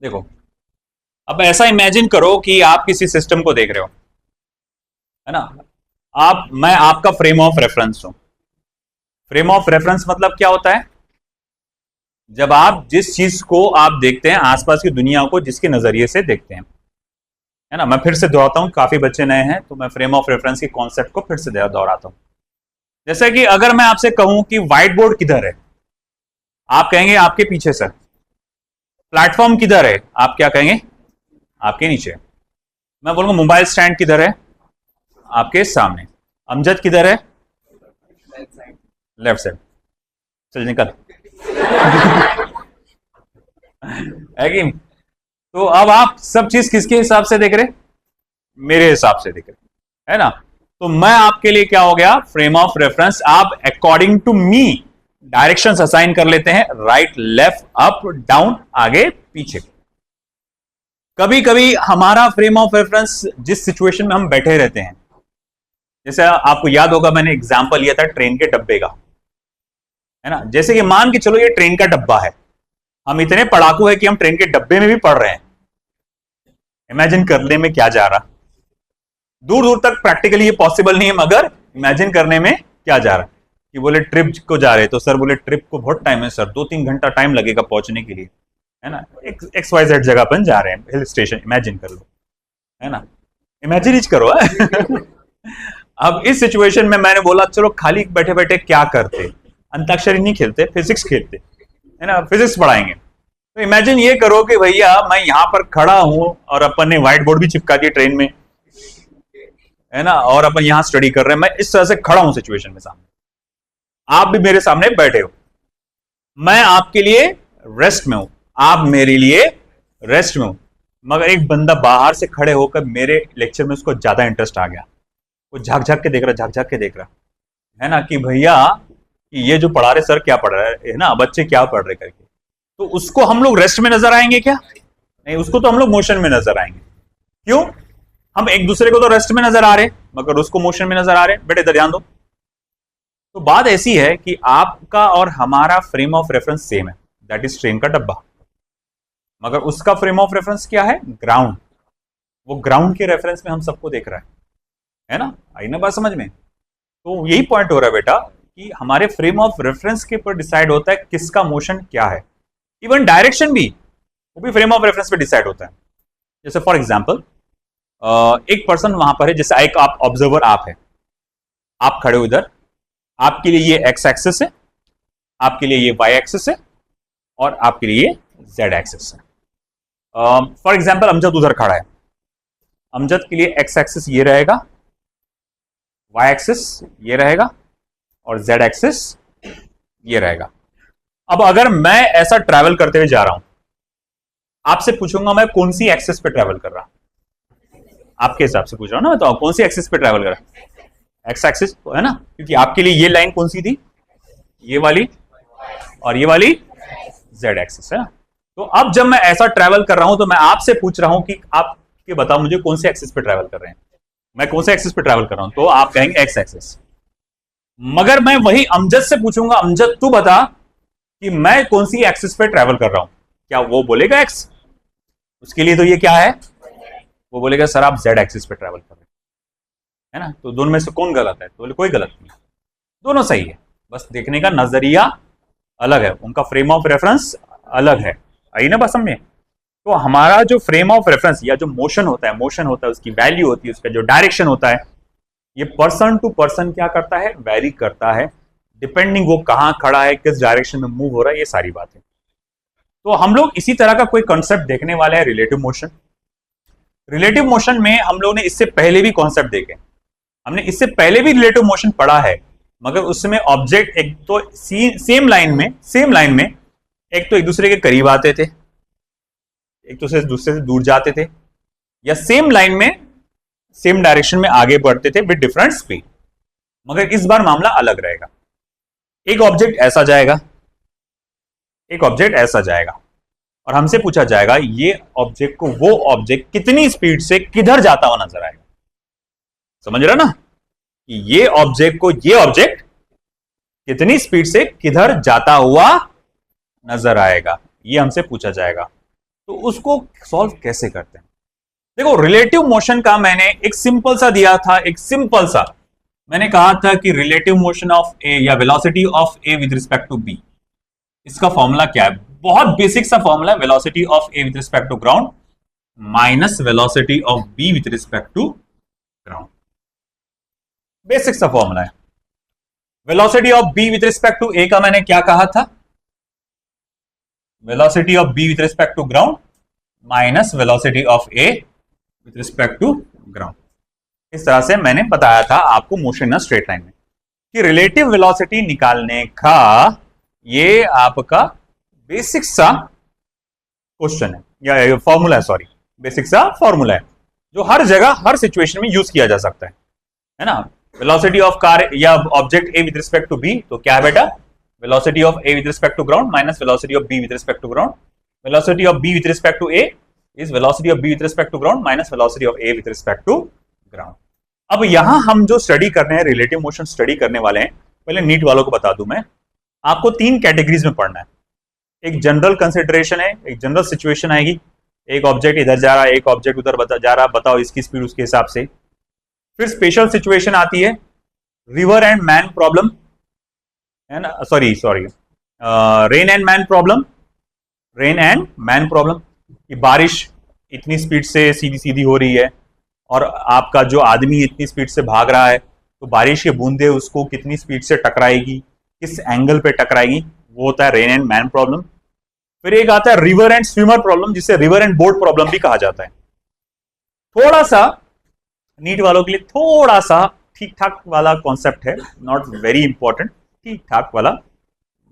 देखो, अब ऐसा इमेजिन करो कि आप किसी सिस्टम को देख रहे हो, है ना। मैं आपका फ्रेम ऑफ रेफरेंस हूं। फ्रेम ऑफ रेफरेंस मतलब क्या होता है? जब आप जिस चीज को आप देखते हैं, आसपास की दुनिया को जिसके नजरिए से देखते हैं, है ना। मैं फिर से दोहराता हूं, काफी बच्चे नए हैं तो मैं फ्रेम ऑफ रेफरेंस के कॉन्सेप्ट को फिर से दोहराता हूं। जैसे कि अगर मैं आपसे कहूं कि व्हाइट बोर्ड किधर है, आप कहेंगे आपके पीछे सर। प्लेटफॉर्म किधर है, आप क्या कहेंगे? आपके नीचे। मैं बोलूंगा मोबाइल स्टैंड किधर है, आपके सामने। अमजद किधर है? Left side. चल निकल। है कि? तो अब आप सब चीज किसके हिसाब से देख रहे? मेरे हिसाब से देख रहे, है ना। तो मैं आपके लिए क्या हो गया? Frame of reference. आप according to me directions assign कर लेते हैं, राइट लेफ्ट अप डाउन आगे पीछे। कभी कभी हमारा फ्रेम ऑफ रेफरेंस जिस सिचुएशन में हम बैठे रहते हैं, जैसे आपको याद होगा मैंने एग्जांपल लिया था ट्रेन के डब्बे का, है ना। जैसे कि मान के चलो ये ट्रेन का डब्बा है, हम इतने पढ़ाकू है कि हम ट्रेन के डब्बे में भी पढ़ रहे हैं। इमेजिन करने में क्या जा रहा, दूर दूर तक प्रैक्टिकली ये पॉसिबल नहीं है, मगर इमेजिन करने में क्या जा रहा। कि बोले ट्रिप को जा रहे, तो सर बोले ट्रिप को बहुत टाइम है सर, 2-3 घंटा टाइम लगेगा पहुंचने के लिए, है ना। XYZ जगह पर जा रहे हैं, हिल स्टेशन, इमेजिन कर लो, है ना। इमेजिन ही करो। अब इस सिचुएशन में मैंने बोला चलो खाली बैठे बैठे क्या करते, अंताक्षरी नहीं खेलते, फिजिक्स खेलते, है ना, फिजिक्स पढ़ाएंगे। तो इमेजिन ये करो कि भैया मैं यहां पर खड़ा हूं और अपन ने व्हाइट बोर्ड भी चिपका दिया ट्रेन में, है ना, और अपन यहां स्टडी कर रहे हैं। मैं इस तरह से खड़ा हूं सिचुएशन में सामने, आप भी मेरे सामने बैठे हो, मैं आपके लिए रेस्ट में हूं, आप मेरे लिए रेस्ट में हूं। मगर एक बंदा बाहर से खड़े होकर मेरे लेक्चर में उसको ज्यादा इंटरेस्ट आ गया, वो झाक झाक के देख रहा, झाक झाक के देख रहा, है ना, कि भैया कि ये जो पढ़ा रहे सर क्या पढ़ रहा है ना, बच्चे क्या पढ़ रहे करके। तो उसको हम लोग रेस्ट में नजर आएंगे क्या? नहीं, उसको तो हम लोग मोशन में नजर आएंगे। क्यों? हम एक दूसरे को तो रेस्ट में नजर आ रहे, मगर उसको मोशन में नजर आ रहे। बेटे इधर ध्यान दो। तो बात ऐसी है कि आपका और हमारा फ्रेम ऑफ रेफरेंस सेम है, दैट इज ट्रेन का डब्बा। मगर उसका फ्रेम ऑफ रेफरेंस क्या है? ग्राउंड। वो ग्राउंड के रेफरेंस में हम सबको देख रहा है ना। आई ना बात समझ में? तो यही पॉइंट हो रहा है बेटा कि हमारे फ्रेम ऑफ रेफरेंस के ऊपर डिसाइड होता है किसका मोशन क्या है। इवन डायरेक्शन भी, वो भी फ्रेम ऑफ रेफरेंस पे डिसाइड होता है। जैसे फॉर एग्जांपल एक पर्सन वहां पर है, जैसे एक आप ऑब्जर्वर, आप है, आप खड़े हो इधर, आपके लिए ये एक्स एक्सिस है, आपके लिए ये वाई एक्सिस है, और आपके लिए जेड एक्सिस है। फॉर एग्जांपल अमजद उधर खड़ा है, अमजद के लिए एक्स एक्सिस ये रहेगा, वाई एक्सिस ये रहेगा, और जेड एक्सिस ये रहेगा। अब अगर मैं ऐसा ट्रैवल करते हुए जा रहा हूं, आपसे पूछूंगा मैं कौन सी एक्सिस पे ट्रैवल कर रहा, आपके हिसाब से पूछ रहा हूं ना मैं, तो कौन सी एक्सिस पे ट्रैवल कर रहा? एक्स एक्सिस, है ना, क्योंकि आपके लिए ये लाइन कौन सी थी? ये वाली, और ये वाली जेड एक्सिस है ना। तो अब जब मैं ऐसा ट्रैवल कर रहा हूं तो मैं आपसे पूछ रहा हूं कि आप ये बताओ मुझे कौन से एक्सिस पे ट्रैवल कर रहे हैं, मैं कौन से एक्सिस पे ट्रैवल कर रहा हूं, तो आप कहेंगे एक्स एक्सिस। मगर मैं वही अमजद से पूछूंगा, अमजद तू बता कि मैं कौन सी एक्सिस पे ट्रैवल कर रहा हूं, क्या वो बोलेगा एक्स? उसके लिए तो ये क्या है, वो बोलेगा सर आप जेड एक्सिस पे ट्रैवल कर रहे हैं, है ना। तो दोनों में से कौन गलत है? तो बोले कोई गलत नहीं, दोनों सही है, बस देखने का नजरिया अलग है, उनका फ्रेम ऑफ रेफरेंस अलग है। आई ना बस में? तो हमारा जो फ्रेम ऑफ रेफरेंस या जो मोशन होता है, उसकी वैल्यू होती है, उसका जो डायरेक्शन होता है, ये पर्सन टू पर्सन क्या करता है, वेरी करता है, डिपेंडिंग वो कहां खड़ा है, किस डायरेक्शन में मूव हो रहा है, ये सारी बात है। तो हम लोग इसी तरह का कोई कॉन्सेप्ट देखने वाले हैं, रिलेटिव मोशन। रिलेटिव मोशन में हम लोग ने इससे पहले भी कॉन्सेप्ट देखे, हमने इससे पहले भी रिलेटिव मोशन पढ़ा है, मगर उसमें ऑब्जेक्ट एक तो सेम लाइन में एक तो एक दूसरे के करीब आते थे, एक दूसरे से दूर जाते थे, या सेम लाइन में सेम डायरेक्शन में आगे बढ़ते थे विद डिफरेंट स्पीड। मगर इस बार मामला अलग रहेगा, एक ऑब्जेक्ट ऐसा जाएगा, एक ऑब्जेक्ट ऐसा जाएगा, और हमसे पूछा जाएगा ये ऑब्जेक्ट को वो ऑब्जेक्ट कितनी स्पीड से किधर जाता हुआ नजर आएगा। समझ रहा ना कि ये ऑब्जेक्ट कितनी स्पीड से किधर जाता हुआ नजर आएगा, ये हमसे पूछा जाएगा। तो उसको सॉल्व कैसे करते हैं? देखो, रिलेटिव मोशन का मैंने एक सिंपल सा दिया था, एक सिंपल सा मैंने कहा था कि रिलेटिव मोशन ऑफ ए या velocity of A with respect to B, इसका फॉर्मूला क्या है? बहुत बेसिक सा फॉर्मूला है, velocity of A with respect to ground minus velocity of B with respect to ground. Basic सा फॉर्मूला है। Velocity of B with respect to A का मैंने क्या कहा था? Velocity of B with respect to ground minus velocity of A with respect to ground. इस तरह से मैंने बताया था आपको मोशन इन स्ट्रेट लाइन में कि रिलेटिव वेलोसिटी निकालने का ये आपका बेसिक सा क्वेश्चन है या फॉर्मूला है, सॉरी, बेसिक सा फॉर्मूला है जो हर जगह हर सिचुएशन में यूज किया जा सकता है ना। वेलोसिटी ऑफ कार या object A with respect to B, तो क्या है बेटा? Velocity of A with respect to ground minus velocity of B with respect to ground. Velocity of B with respect to A is velocity of B with respect to ground minus velocity of A with respect to ground. अब यहां हम जो study कर रहे हैं, relative motion study करने वाले हैं, पहले नीट वालों को बता दूं मैं, आपको 3 कैटेगरीज में पढ़ना है। एक जनरल कंसिडरेशन है, एक जनरल सिचुएशन आएगी, एक ऑब्जेक्ट इधर जा रहा है, एक ऑब्जेक्ट उधर जा रहा है, बताओ इसकी स्पीड उसके हिसाब से। फिर स्पेशल सिचुएशन आती है, रिवर एंड मैन प्रॉब्लम है ना, sorry rain and man problem, rain and man problem कि बारिश इतनी स्पीड से सीधी सीधी हो रही है और आपका जो आदमी इतनी स्पीड से भाग रहा है, तो बारिश की बूंदे उसको कितनी स्पीड से टकराएगी, किस एंगल पे टकराएगी, वो होता है रेन एंड मैन प्रॉब्लम। फिर एक आता है रिवर एंड स्विमर प्रॉब्लम, जिसे रिवर एंड बोट प्रॉब्लम भी कहा जाता है। थोड़ा सा नीट वालों के लिए थोड़ा सा ठीक ठाक वाला कॉन्सेप्ट है, नॉट वेरी इंपॉर्टेंट, ठीक ठाक वाला,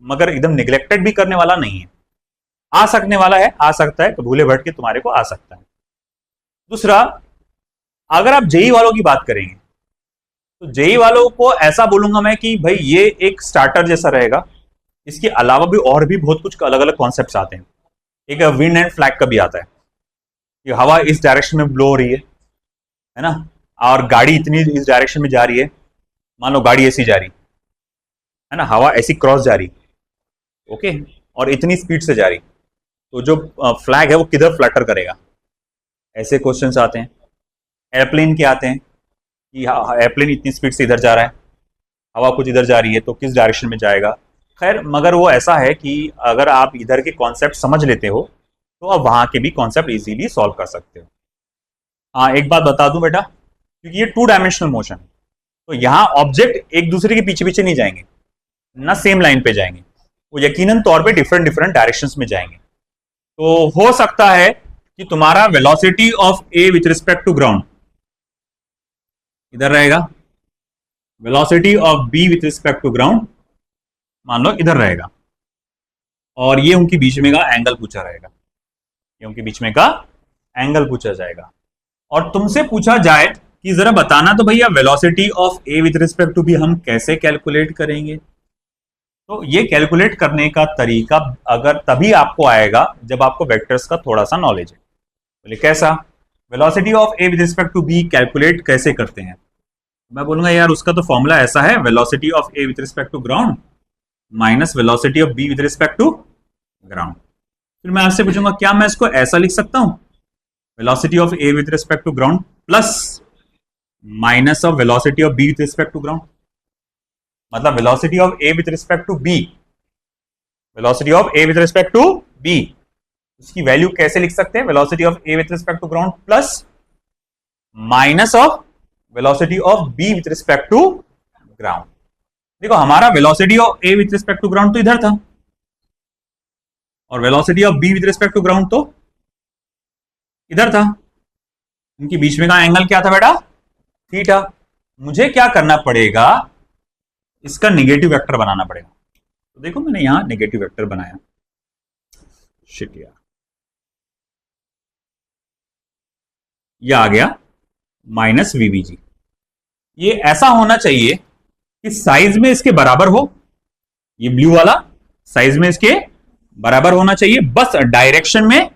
मगर एकदम निग्लेक्टेड भी करने वाला नहीं है, आ सकने वाला है, आ सकता है, भूले भटके तुम्हारे को आ सकता है। दूसरा, अगर आप जेई वालों की बात करेंगे तो जेई वालों को ऐसा बोलूंगा मैं कि भाई ये एक स्टार्टर जैसा रहेगा, इसके अलावा भी और भी बहुत कुछ अलग अलग कॉन्सेप्ट्स आते हैं। एक विंड एंड फ्लैग का भी आता है कि हवा इस डायरेक्शन में ब्लो हो रही है ना, और गाड़ी इतनी इस डायरेक्शन में जा रही है, मान लो गाड़ी ऐसी जा रही है ना, हवा ऐसी क्रॉस जा रही, ओके, और इतनी स्पीड से जा रही, तो जो फ्लैग है वो किधर फ्लटर करेगा, ऐसे क्वेश्चंस आते हैं। एयरप्लेन के आते हैं कि एयरप्लेन इतनी स्पीड से इधर जा रहा है, हवा कुछ इधर जा रही है, तो किस डायरेक्शन में जाएगा। खैर, मगर वो ऐसा है कि अगर आप इधर के कॉन्सेप्ट समझ लेते हो तो आप वहां के भी कॉन्सेप्ट इजीली सॉल्व कर सकते हो। हाँ, एक बात बता दूं बेटा, क्योंकि ये 2 डायमेंशनल मोशन है, तो यहाँ ऑब्जेक्ट एक दूसरे के पीछे पीछे नहीं जाएंगे ना, सेम लाइन पे जाएंगे, वो यकीनन तौर पे डिफरेंट डिफरेंट डायरेक्शंस में जाएंगे। तो हो सकता है कि तुम्हारा velocity of A with respect to ground इधर रहेगा, velocity of B with respect to ground मान लो इधर रहेगा, और ये उनके बीच में का एंगल पूछा रहेगा, ये उनके बीच में का एंगल पूछा जाएगा। और तुमसे पूछा जाए कि जरा बताना तो भैया velocity of A with respect to B हम कैसे कैलकुलेट करेंगे, तो ये कैलकुलेट करने का तरीका अगर तभी आपको आएगा जब आपको वेक्टर्स का थोड़ा सा नॉलेज है। बोले कैसा? Velocity of A with respect to B calculate कैसे करते हैं? मैं बोलूंगा यार उसका तो फॉर्मूला ऐसा है, velocity of A with respect to ground minus velocity of B with respect to ground. फिर मैं आपसे पूछूंगा क्या मैं इसको ऐसा लिख सकता हूं, velocity of A with respect to ground plus minus of velocity of B with respect to ground, मतलब velocity of A with respect to B, velocity of A with respect to B, उसकी value कैसे लिख सकते हैं? Velocity of A with respect to ground plus minus of velocity of B with respect to ground. देखो हमारा velocity of A with respect to ground तो इधर था, और velocity of B with respect to ground तो इधर था, इनके बीच में का एंगल क्या था बेटा? थीटा। मुझे क्या करना पड़ेगा? इसका नेगेटिव वेक्टर बनाना पड़ेगा। तो देखो मैंने यहां नेगेटिव वेक्टर बनाया, शिट यार, ये आ गया माइनस वीबीजी। ये ऐसा होना चाहिए कि साइज में इसके बराबर हो, ये ब्लू वाला साइज में इसके बराबर होना चाहिए, बस डायरेक्शन में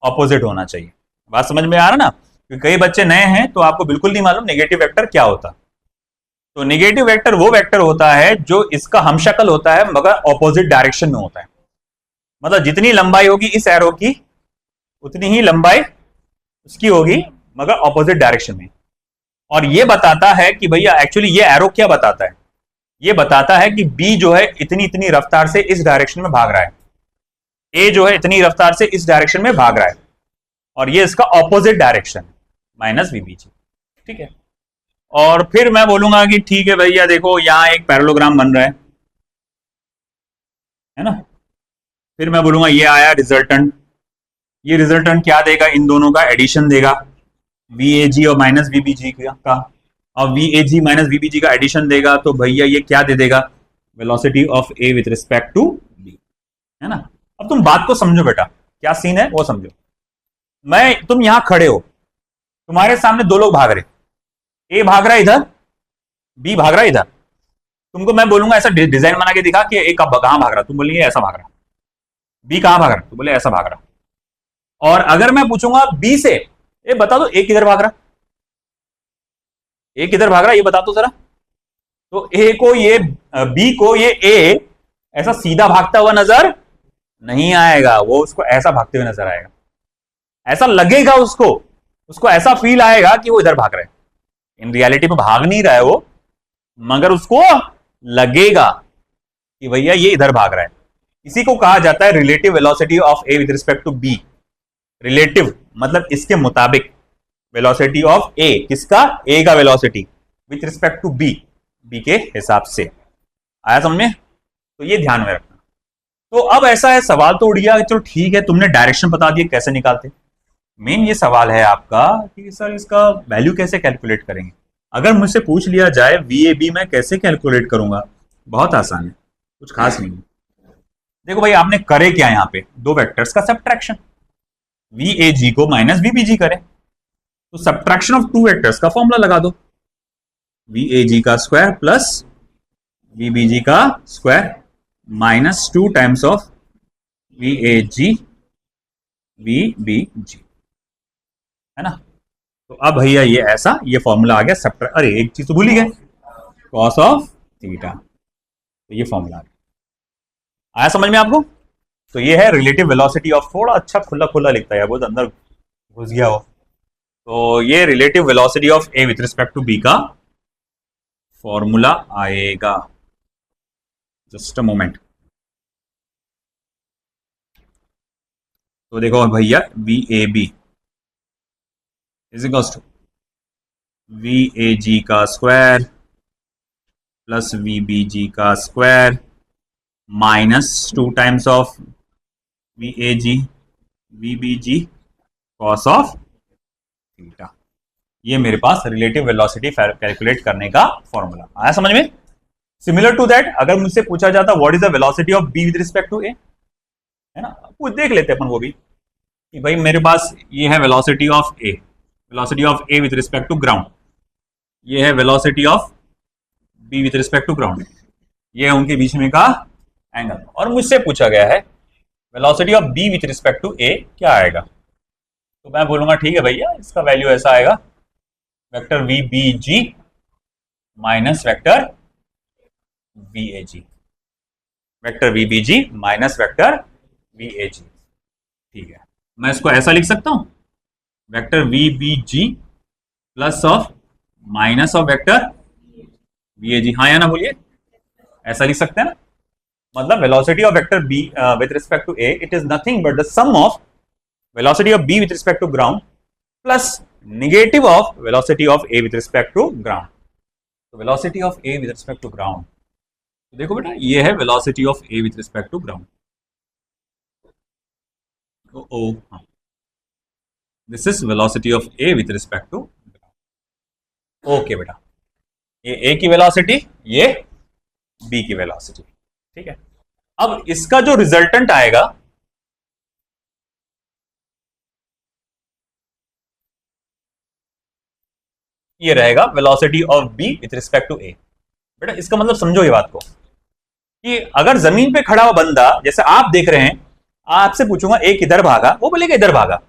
ऑपोजिट होना चाहिए। बात समझ में आ रहा ना? क्योंकि कई बच्चे नए हैं तो आपको बिल्कुल नहीं मालूम नेगेटिव वेक्टर क्या होता। तो नेगेटिव वेक्टर वो वेक्टर होता है जो इसका हमशक्ल होता है मगर ऑपोजिट डायरेक्शन में होता है। मतलब जितनी लंबाई होगी इस एरो की उतनी ही लंबाई उसकी होगी, मगर ऑपोजिट डायरेक्शन में। और ये बताता है कि भैया एक्चुअली ये एरो क्या बताता है, ये बताता है कि बी जो है इतनी इतनी रफ्तार से इस डायरेक्शन में भाग रहा है, ए जो है इतनी रफ्तार से इस डायरेक्शन में भाग रहा है, और ये इसका ऑपोजिट डायरेक्शन माइनस वीबीजी। ठीक है, और फिर मैं बोलूंगा कि ठीक है भैया देखो यहां एक पैरेललोग्राम बन रहा है ना। फिर मैं बोलूंगा ये आया रिजल्टेंट, ये रिजल्टेंट क्या देगा, इन दोनों का एडिशन देगा, वीएजी और माइनस वीबीजी का, और वीएजी माइनस वीबीजी का एडिशन देगा, तो भैया ये क्या दे देगा, velocity of A with respect to B, है ना। अब तुम बात को समझो बेटा, क्या सीन है वो समझो। तुम यहां खड़े हो, तुम्हारे सामने दो लोग भाग रहे, ए भाग रहा है इधर, बी भाग रहा है इधर। तुमको मैं बोलूंगा ऐसा डिजाइन बना के दिखा कि ए कहां भाग रहा, तुम बोलेंगे ऐसा भाग रहा, बी कहां भाग रहा, तुम बोले ऐसा भाग रहा। और अगर मैं पूछूंगा बी से, ए बता दो ए किधर भाग रहा, ए किधर भाग रहा ये बता दो जरा, तो ए को ये बी को ये ए ऐसा सीधा भागता हुआ नजर नहीं आएगा, वो उसको ऐसा भागते हुए नजर आएगा, ऐसा लगेगा उसको, उसको ऐसा फील आएगा कि वो इधर भाग रहा है। इन रियलिटी में भाग नहीं रहा है वो, मगर उसको लगेगा कि भैया ये इधर भाग रहा है। इसी को कहा जाता है relative velocity of A with respect to B. Relative मतलब इसके मुताबिक वेलोसिटी ऑफ ए, किसका, ए का velocity with respect to B, B के हिसाब से। आया समझ में, तो ये ध्यान में रखना। तो अब ऐसा है, सवाल तो उड़ गया, चलो ठीक है तुमने डायरेक्शन बता दिए कैसे निकालते। मेन ये सवाल है आपका कि सर इसका वैल्यू कैसे कैलकुलेट करेंगे। अगर मुझसे पूछ लिया जाए वीएबी मैं कैसे कैलकुलेट करूंगा, बहुत आसान है, कुछ खास नहीं है। देखो भाई आपने करे क्या, यहां पे दो वेक्टर्स का सब्ट्रैक्शन, वीएजी को माइनस वीबीजी करें, तो सब्ट्रैक्शन ऑफ टू वेक्टर्स का फॉर्मूला लगा दो, वीएजी का स्क्वायर प्लस वीबीजी का square minus 2 times of वीएजी VBG, है ना। तो अब भैया ये ऐसा ये फॉर्मूला आ गया, अरे एक चीज तो भूल ही गए, कॉस ऑफ थीटा, तो ये फॉर्मूला आ गया। आया समझ में आपको। तो ये है रिलेटिव वेलोसिटी ऑफ, थोड़ा अच्छा खुला खुला लिखता है, बहुत अंदर घुस गया हो, तो ये relative velocity of A with respect to B का फॉर्मूला आएगा। जस्ट अ मोमेंट, तो देखो भैया V A B is equals to V A G का square plus V B G का square minus 2 times of V A G V B G cos of theta. ये मेरे पास relative velocity calculate करने का formula आया समझ में। Similar to that अगर मुझसे पूछा जाता what is the velocity of B with respect to A, है ना, वो देख लेते अपन वो भी कि भाई मेरे पास ये है velocity of A, velocity of A with respect to ground, ये है velocity of B with respect to ground, ये है उनके बीच में का एंगल। और मुझसे पूछा गया है velocity of B with respect to A क्या आएगा, तो मैं बोलूंगा ठीक है भैया इसका वैल्यू ऐसा आएगा, vector V B G minus vector V A G, vector V B G minus vector V A G. ठीक है, मैं इसको ऐसा लिख सकता हूं, vector V B G plus of minus of vector V A G, हाँ या ना बोलिए, ऐसा लिख सकते हैं ना। मतलब velocity of vector B with respect to A it is nothing but the sum of velocity of B with respect to ground plus negative of velocity of A with respect to ground. तो velocity of A with respect to ground, तो देखो बेटा ये है velocity of A with respect to ground, this is velocity of A with respect to ground. Okay बेटा, ये ए की velocity, ये बी की वेलोसिटी, ठीक है। अब इसका जो रिजल्टेंट आएगा ये रहेगा velocity of B with respect to A. बेटा इसका मतलब समझो ये बात को कि अगर जमीन पे खड़ा हुआ बंदा जैसे आप देख रहे हैं, आपसे पूछूंगा ए किधर भागा, वो बोलेगा इधर भागा,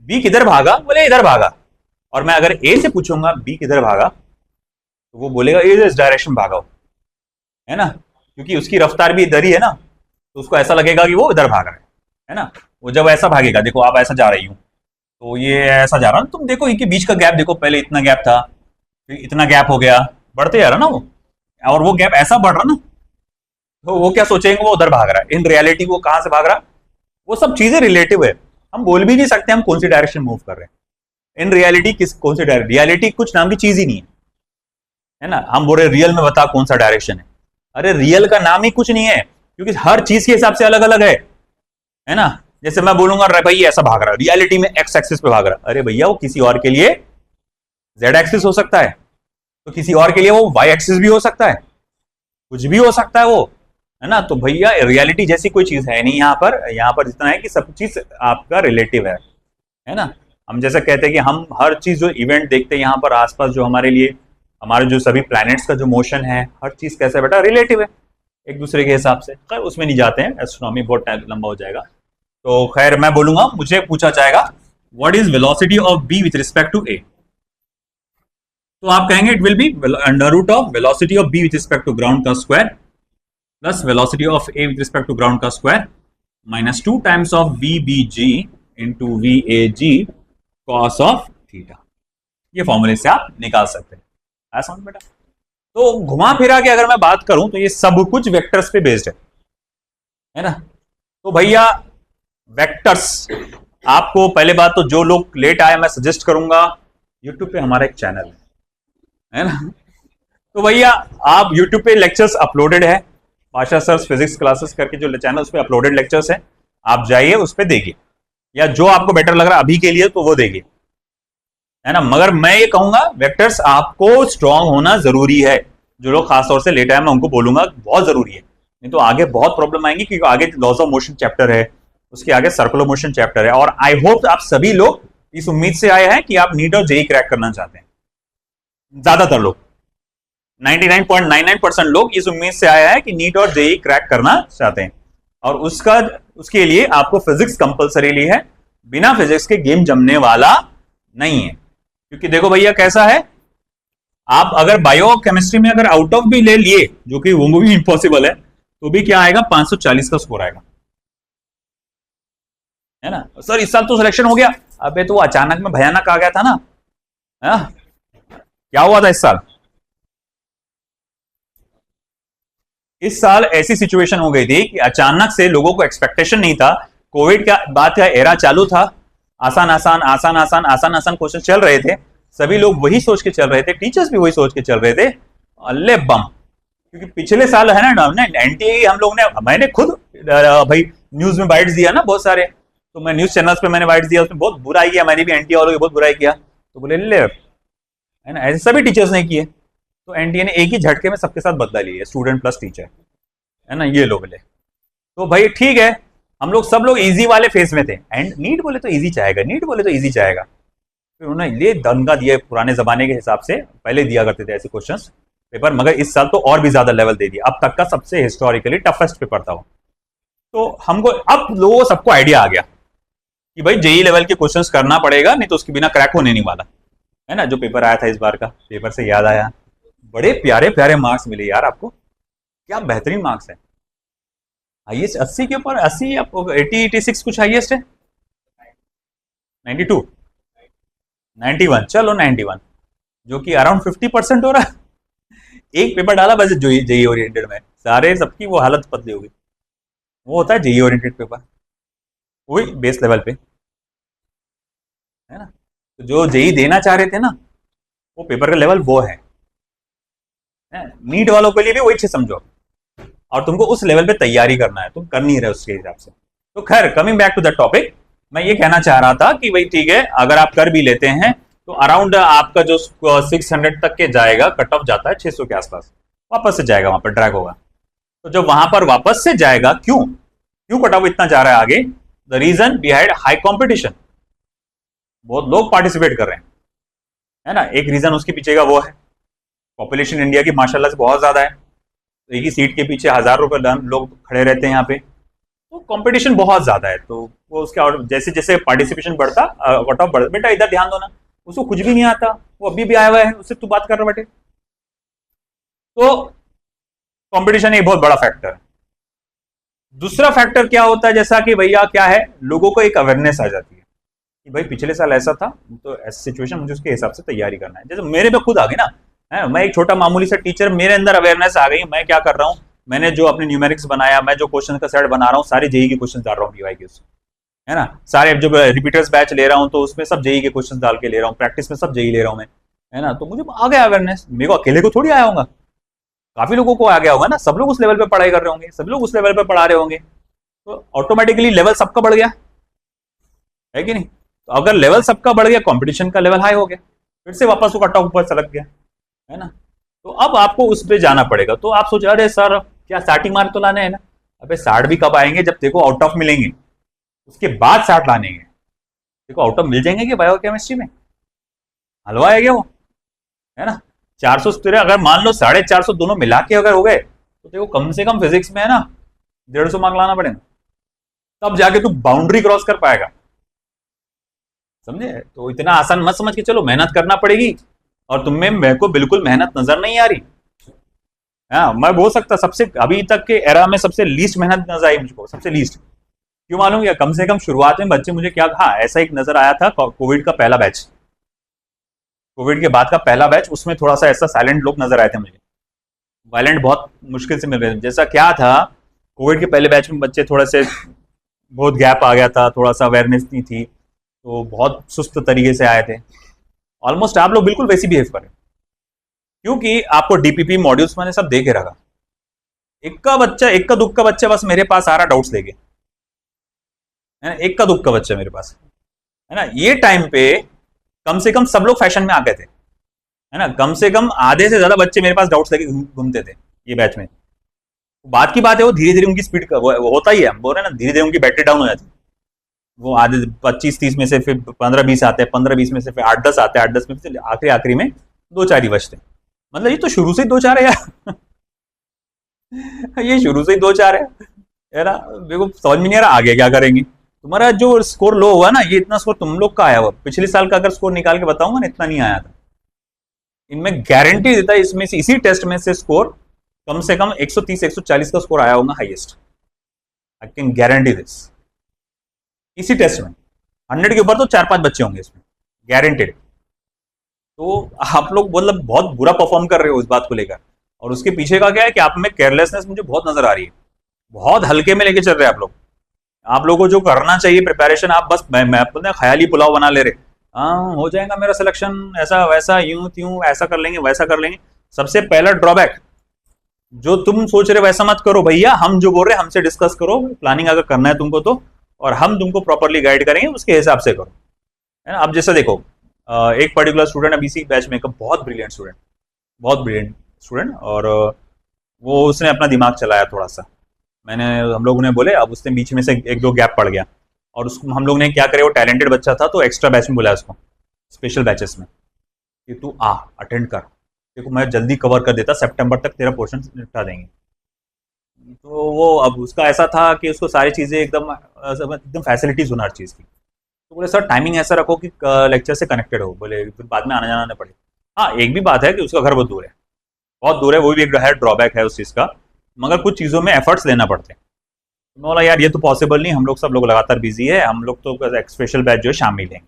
बी किधर भागा, बोले इधर भागा, और मैं अगर ए से पूछूंगा बी किधर भागा तो वो बोलेगा इस डायरेक्शन भागा, है ना, क्योंकि उसकी रफ्तार भी इधर ही है ना, तो उसको ऐसा लगेगा कि वो इधर भाग रहा है ना। वो जब ऐसा भागेगा, देखो आप ऐसा जा रही हूँ तो ये ऐसा जा रहा है, तुम देखो इनके बीच का गैप देखो, पहले इतना गैप था, फिर इतना गैप हो गया, बढ़ते जा रहा ना वो, और वो गैप ऐसा बढ़ रहा ना, तो वो क्या सोचेंगे, वो उधर भाग रहा है, इन रियलिटी वो कहाँ से भाग रहा है। वो सब चीजें रिलेटिव है, हम बोल भी नहीं सकते हम कौन सी डायरेक्शन मूव कर रहे हैं। इन रियलिटी किस कौन सी डायरेक्शन, रियलिटी कुछ नाम की चीज ही नहीं है ना। हम बोल रहे रियल में बता कौन सा डायरेक्शन है, अरे रियल का नाम ही कुछ नहीं है, क्योंकि हर चीज के हिसाब से अलग अलग है ना। जैसे मैं बोलूंगा भाई ऐसा भाग रहा है, रियलिटी में एक्स एक्सिस पे भाग रहा है, अरे भैया वो किसी और के लिए जेड एक्सिस हो सकता है, तो किसी और के लिए वो वाई एक्सिस भी हो सकता है, कुछ भी हो सकता है वो, है ना। तो भैया रियलिटी जैसी कोई चीज है नहीं यहाँ पर जितना है कि सब चीज आपका रिलेटिव है ना। हम जैसे कहते हैं कि हम हर चीज जो इवेंट देखते हैं यहाँ पर आसपास, जो हमारे लिए हमारे जो सभी प्लैनेट्स का जो मोशन है, हर चीज कैसा बेटा रिलेटिव है एक दूसरे के हिसाब से। खैर उसमें नहीं जाते हैं, एस्ट्रोनॉमी बहुत टाइम लंबा हो जाएगा। तो खैर मैं बोलूंगा, मुझे पूछा जाएगा what is velocity of B with respect to A, तो आप कहेंगे it will be under root of velocity of B with respect to ground का square plus velocity of A with respect to ground का square minus 2 times of B B G into V A G cos of theta. ये फॉर्मूले से आप निकाल सकते हैं, आया समझ बेटा। तो घुमा फिरा के अगर मैं बात करूं तो ये सब कुछ वेक्टर्स पे बेस्ड है ना। तो भैया वेक्टर्स, आपको पहले बात तो जो लोग लेट आए मैं सजेस्ट करूंगा, यूट्यूब पे हमारा एक चैनल है ना, तो भैया आप यूट्यूब पे लेक्चर्स अपलोडेड है, पाशा सर फिजिक्स क्लासेस करके जो चैनल उस पे अपलोडेड लेक्चर्स है, आप जाइए उस पे देखिए, या जो आपको बेटर लग रहा है अभी के लिए तो वो देखिए, है ना। मगर मैं ये कहूंगा वेक्टर्स आपको स्ट्रांग होना जरूरी है, जो लोग खासतौर से लेट आए मैं उनको बोलूंगा बहुत जरूरी है, नहीं तो आगे बहुत प्रॉब्लम आएंगी, क्योंकि आगे लॉज ऑफ मोशन चैप्टर है, उसके आगे सर्कुलर मोशन चैप्टर है। और आई होप आप सभी लोग इस उम्मीद से आए हैं कि आप नीट और जेई क्रैक करना चाहते हैं, ज्यादातर लोग 99.99% लोग इस उम्मीद से आया है कि नीट और जेई क्रैक करना चाहते हैं, और उसके लिए आपको फिजिक्स कंपलसरीली है, बिना फिजिक्स के गेम जमने वाला नहीं है। क्योंकि देखो भैया कैसा है, आप अगर बायो केमिस्ट्री में अगर आउट ऑफ भी ले लिए, जो कि वो भी इम्पॉसिबल है, तो भी क्या आएगा 540 का स्कोर आएगा, है ना। सर इस साल तो सिलेक्शन हो गया, अबे तो अचानक में भयानक आ गया था ना, है? क्या हुआ था इस साल ऐसी सिचुएशन हो गई थी कि अचानक से लोगों को एक्सपेक्टेशन नहीं था, कोविड का बात का एरा चालू था, आसान आसान आसान आसान आसान आसान क्वेश्चन चल रहे थे, सभी लोग वही सोच के चल रहे थे, टीचर्स भी वही सोच के चल रहे थे, अल्ले बम। क्योंकि पिछले साल है ना एनटीए हम लोग ने, मैंने खुद भाई न्यूज में बाइट्स दिया ना बहुत सारे, तो मैं न्यूज चैनल्स पे मैंने बाइट्स दिया, उसमें बहुत बुराई किया, मैंने भी एनटीए वालों की बहुत बुराई किया, तो बोले ले, है ना, ऐसे सभी टीचर्स ने किए, तो एनटीए ने एक ही झटके में सबके साथ बदला लिया, स्टूडेंट प्लस टीचर, है ना, ये लोग बोले। तो भाई ठीक है, हम लोग सब लोग इजी वाले फेस में थे, एंड नीट बोले तो इजी चाहेगा, नीट बोले तो इजी चाहेगा, फिर उन्होंने ये दंगा दिया, पुराने जमाने के हिसाब से पहले दिया करते थे ऐसे क्वेश्चंस पेपर, मगर इस साल तो और भी ज्यादा लेवल दे दिया, अब तक का सबसे हिस्टोरिकली टफेस्ट पेपर था वो। तो हमको अब लोगों सबको आइडिया आ गया कि भाई जेई लेवल के क्वेश्चंस करना पड़ेगा, नहीं तो उसके बिना क्रैक होने नहीं वाला, है ना। जो पेपर आया था इस बार का, पेपर से याद आया, बड़े प्यारे प्यारे मार्क्स मिले यार आपको, क्या बेहतरीन मार्क्स है, हाईएस्ट 80 के ऊपर 80, आपको 80 86 कुछ हाईएस्ट है, 92 91, चलो 91, जो कि अराउंड 50% हो रहा है। एक पेपर डाला बस जो जेई ओरिएंटेड में, सारे सबकी वो हालत पतली हो गई, वो होता है जेई ओरिएंटेड पेपर, वही बेस लेवल पे, है ना। तो जो जेई देना चाह रहे थे ना, वो पेपर का लेवल वो है, नीट वालों के लिए भी वही चीज समझो, और तुमको उस लेवल पे तैयारी करना है, तुम कर नहीं रहे उसके हिसाब से। तो खैर coming back to the topic, मैं ये कहना चाह रहा था कि भाई ठीक है, अगर आप कर भी लेते हैं तो अराउंड आपका जो 600 तक के जाएगा, कट ऑफ जाता है 600 के आसपास, वापस से जाएगा, वहां पर ड्रैग होगा। तो जब वहां पर वापस से जाएगा, क्यों कट ऑफ इतना जा रहा है आगे, the reason behind high competition, बहुत लोग पार्टिसिपेट कर रहे हैं, है ना। एक रीजन उसके पीछे का वो है, पॉपुलेशन इंडिया की माशाल्लाह से बहुत ज्यादा है, तो एक ही सीट के पीछे 1000 रुपए लोग खड़े रहते हैं यहाँ पे, तो कंपटीशन बहुत ज्यादा है, तो वो उसके जैसे जैसे पार्टिसिपेशन बढ़ता, कट ऑफ बढ़ता, बेटा इधर ध्यान दो ना, उसको कुछ भी नहीं आता, वो अभी भी आया हुआ है, उससे तू बात कर रहा बेटे। तो कंपटीशन एक बहुत बड़ा फैक्टर है, दूसरा फैक्टर क्या होता है, जैसा कि भैया क्या है, लोगों को एक अवेयरनेस आ जाती है कि भाई पिछले साल ऐसा था, तो ऐसी सिचुएशन मुझे उसके हिसाब से तैयारी करना है। जैसे मेरे पे खुद आ गई ना, है, मैं एक छोटा मामूली सा टीचर, मेरे अंदर अवेयरनेस आ गई, मैं क्या कर रहा हूँ, मैंने जो अपने न्यूमेरिक्स बनाया, मैं जो क्वेश्चन का सेट बना रहा हूँ, सारे जेई के क्वेश्चन डाल रहा हूँ पीवाई के उसमें, है ना, सारे जो रिपीटर्स बैच ले रहा हूँ तो उसमें सब जेई के क्वेश्चन डाल के ले रहा हूँ, प्रैक्टिस में सब जेई ले रहा हूँ मैं, है ना, तो मुझे आ गया अवेयरनेस, मेरे को अकेले को थोड़ी आया होगा, काफी लोगों को आ गया होगा ना, सब लोग उस लेवल पे पढ़ाई कर रहे होंगे, सभी लोग उस लेवल पे पढ़ा रहे होंगे, तो ऑटोमेटिकली लेवल सबका बढ़ गया, है कि नहीं। तो अगर लेवल सबका बढ़ गया, कंपटीशन का लेवल हाई हो गया, फिर से वापस वो कट ऑफ ऊपर चलक गया, है ना। तो अब आपको उस पर जाना पड़ेगा। तो आप सोच, अरे सर क्या 60 मार्क तो लाने हैं ना, अबे 60 भी कब आएंगे, जब देखो आउट ऑफ मिलेंगे, उसके बाद 60 लाने हैं। देखो आउट ऑफ मिल जाएंगे कि बायोकेमिस्ट्री में हलवा है क्या वो, है ना। 400 तेरे अगर मान लो 450 दोनों मिला के अगर हो गए, तो देखो कम से कम फिजिक्स में है ना 150 मार्क लाना पड़ेगा, तब जाके तू बाउंड्री क्रॉस कर पाएगा, समझे। तो इतना आसान मत समझ के चलो, मेहनत करना पड़ेगी, और तुम में मेरे को बिल्कुल मेहनत नजर नहीं आ रही। हाँ, मैं बोल सकता सबसे अभी तक के एरा में सबसे लीस्ट मेहनत नजर आई मुझको, सबसे लीस्ट। क्यों मालूम क्या, कम से कम शुरुआत में बच्चे मुझे क्या, हाँ ऐसा एक नजर आया था, कोविड का पहला बैच, कोविड के बाद का पहला बैच, उसमें थोड़ा सा ऐसा साइलेंट लोग नजर आए थे मुझे, वायलेंट बहुत मुश्किल से मिल रहे थे। जैसा क्या था, कोविड के पहले बैच में बच्चे थोड़ा से बहुत गैप आ गया था, थोड़ा सा अवेयरनेस नहीं थी, तो बहुत सुस्त तरीके से आए थे। ऑलमोस्ट आप लोग बिल्कुल वैसी बिहेव करें, क्योंकि आपको डीपीपी मॉड्यूल्स मैंने सब दे के रखा। एक का दुख का बच्चा बस मेरे पास आ रहा डाउट्स लेके, है ना, एक का दुख का बच्चा मेरे पास, है ना। ये टाइम पे कम से कम सब लोग फैशन में आ गए थे, है ना, कम से कम आधे से ज्यादा बच्चे मेरे पास डाउट्स लेके घूमते थे ये बैच में। बात की बात है, वो धीरे धीरे उनकी स्पीड वो होता ही है, हम बोल रहे हैं ना, धीरे धीरे उनकी बैटरी डाउन हो जाती है। वो आधे 25-30 में से फिर 15-20 आते हैं, 15-20 में से फिर 8-10 आते हैं, 8-10 में से आखिरी में 2-4 ही बचते हैं। मतलब ये तो शुरू से ही 2-4 है यार ये शुरू से ही 2-4 है ना। मेरे को समझ में नहीं आ रहा आगे क्या करेंगे। तुम्हारा जो स्कोर लो हुआ ना, ये इतना स्कोर तुम लोग का आया हुआ, पिछले साल का अगर स्कोर निकाल के बताऊंगा ना, इतना नहीं आया था। इनमें गारंटी देता है, इसमें से इसी टेस्ट में से स्कोर कम से कम 130-140 का स्कोर आया होगा highest, I can guarantee this. इसी टेस्ट में 100 के ऊपर तो 4-5 बच्चे होंगे इसमें, गारंटेड। तो आप लोग मतलब बहुत बुरा परफॉर्म कर रहे हो इस बात को लेकर, और उसके पीछे का क्या है कि आप में केयरलेसनेस मुझे बहुत नजर आ रही है, बहुत हल्के में लेके चल रहे हैं आप लोग। आप लोगों को जो करना चाहिए प्रिपरेशन, आप बस मैं अपने ख्याली पुलाव बना ले रहे, हाँ हो जाएगा मेरा सिलेक्शन, ऐसा वैसा यूं त्यों, ऐसा कर लेंगे वैसा कर लेंगे। सबसे पहला ड्रॉबैक, जो तुम सोच रहे वैसा मत करो भैया, हम जो बोल रहे हैं हमसे डिस्कस करो, प्लानिंग अगर करना है तुमको तो, और हम तुमको प्रॉपरली गाइड करेंगे, उसके हिसाब से करो, है ना। अब जैसे देखो, एक पर्टिकुलर स्टूडेंट अभी इसी बैच में, बहुत ब्रिलियंट स्टूडेंट, बहुत ब्रिलियंट स्टूडेंट, और वो उसने अपना दिमाग चलाया थोड़ा सा, मैंने हम लोगों ने बोले, अब उसने बीच में से एक दो गैप पड़ गया, और उसको हम लोग ने क्या करे, वो टैलेंटेड बच्चा था तो एक्स्ट्रा बैच में बुलाया उसको, स्पेशल बैचेस में, कि तू आ अटेंड कर, देखो मैं जल्दी कवर कर देता, सितंबर तक तेरा पोर्शन निपटा देंगे। तो वो अब उसका ऐसा था कि उसको सारी चीज़ें एकदम एकदम फैसिलिटीज होना हर चीज़ की। तो बोले सर टाइमिंग ऐसा रखो कि लेक्चर से कनेक्टेड हो, बोले फिर बाद में आना जाना ना पड़े। हाँ एक भी बात है कि उसका घर बहुत दूर है, बहुत दूर है, वो भी एक है ड्रॉबैक है उस चीज़ का, मगर कुछ चीज़ों में एफर्ट्स लेना पड़ते हैं। तो मैं बोला यार ये तो पॉसिबल नहीं, हम लोग सब लोग लगातार बिजी है, हम लोग तो स्पेशल बैच जो है शाम में लेंगे।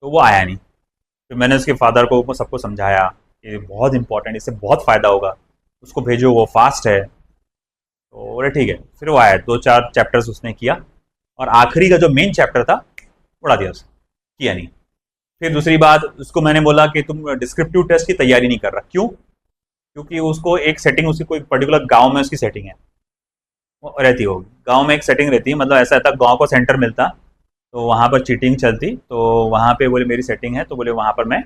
तो वो आया नहीं। फिर मैंने उसके फादर को सबको समझाया कि बहुत इंपॉर्टेंट, इससे बहुत फ़ायदा होगा, उसको भेजो, वो फास्ट है। तो बोले ठीक है। फिर वो आया, 2-4 चैप्टर्स उसने किया, और आखिरी का जो मेन चैप्टर था उड़ा दिया उसने, किया नहीं। फिर दूसरी बात, उसको मैंने बोला कि तुम डिस्क्रिप्टिव टेस्ट की तैयारी नहीं कर रहा, क्यों? क्योंकि उसको एक सेटिंग, उसकी कोई पर्टिकुलर गांव में उसकी सेटिंग है, वो रहती होगी गांव में, एक सेटिंग रहती है, मतलब ऐसा था गांव को सेंटर मिलता, तो वहाँ पर चीटिंग चलती, तो वहाँ पे बोले मेरी सेटिंग है, तो बोले वहाँ पर मैं